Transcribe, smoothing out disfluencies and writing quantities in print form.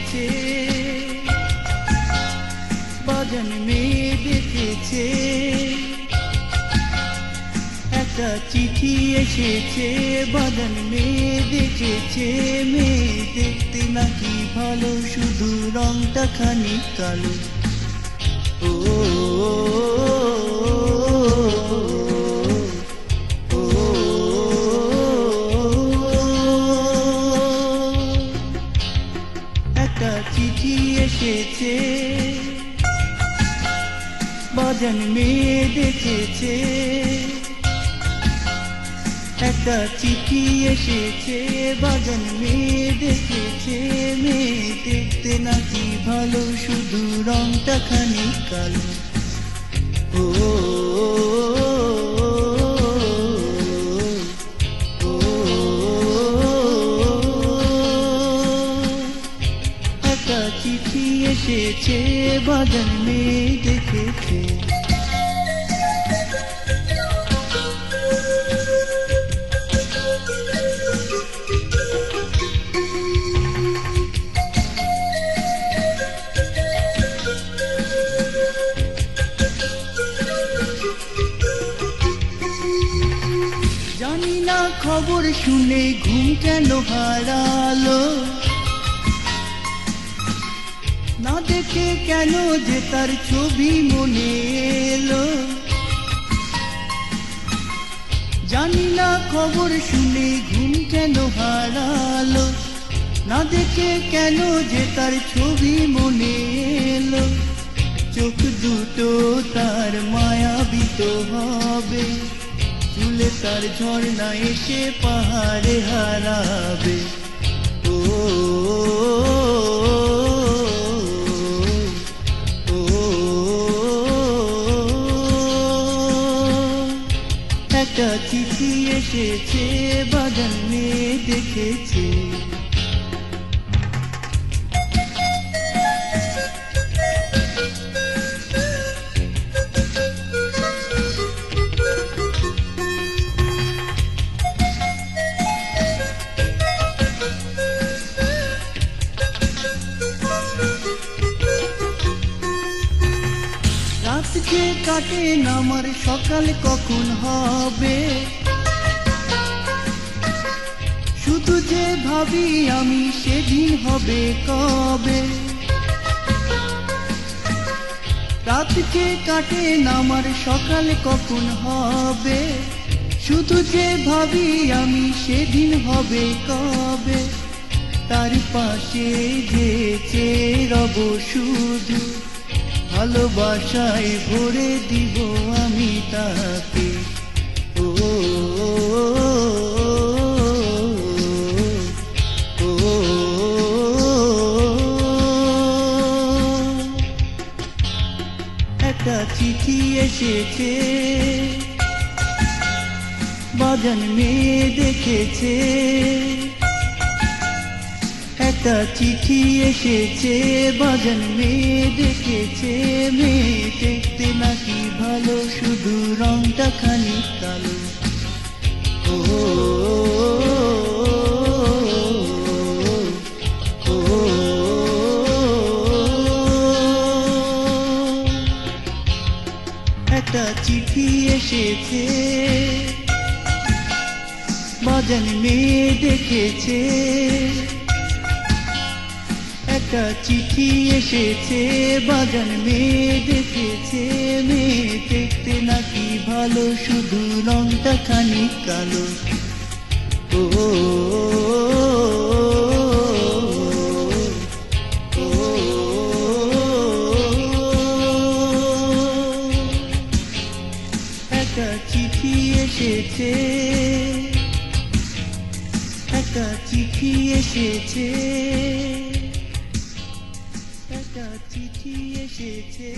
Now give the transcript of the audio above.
এসেছে, বাজান মেয়ে দেখেছে, একটা চিঠি এসেছে, বাজান মেয়ে দেখেছে। মেয়ে দেখতে নাকি ভালো, শুধু রংটা খানিক কালো। ও একটা চিঠি এসেছে, বাজান মেয়ে দেখেছে, একটা চিঠি এসেছে, বাজান মেয়ে দেখেছে। মেয়ে দেখতে নাকি ভালো, শুধু রংটা খানিক কালো। ও একটা চিঠি এসেছে, বাজান মেয়ে দেখেছে। জানি না খবর শুনে ঘুম কেন হারালো, না দেখে কেন যে তার ছবি মনে এলো। জানি না খবর শুনে ঘুম কেন হারালো, না দেখে কেন যে তার ছবি মনে এলো। চোখ দুটো তার মায়াবিত হবে, চুলে তার ঝর্ণা এসে পাহাড়ে হারাবে। ও একটা চিঠি এসেছে, বাজান মেয়ে দেখেছে। রাত যে কাটে না আমার, সকাল কখন হবে, শুধু যে ভাবি আমি সেদিন হবে কবে। রাত যে কাটে না আমার, সকাল কখন হবে, শুধু যে ভাবি আমি সেদিন হবে কবে। তার পাশে যে রব শুধু, ভালোবাসায় ভরে দিব আমি তাকে। ও একটা চিঠি এসেছে, বাজান মেয়ে দেখেছে, একটা চিঠি এসেছে, বাজান মেয়ে দেখেছে। মেয়ে দেখতে নাকি ভালো, শুধু রংটা খানিক কালো। ও একটা চিঠি এসেছে, বাজান মেয়ে দেখেছে, একটা চিঠি এসেছে, বাজান মেয়ে দেখেছে। মেয়ে দেখতে নাকি ভালো, শুধু রংটা খানিক কালো। ও একটা চিঠি এসেছে, একটা চিঠি এসেছে, একটা চিঠি এসেছে।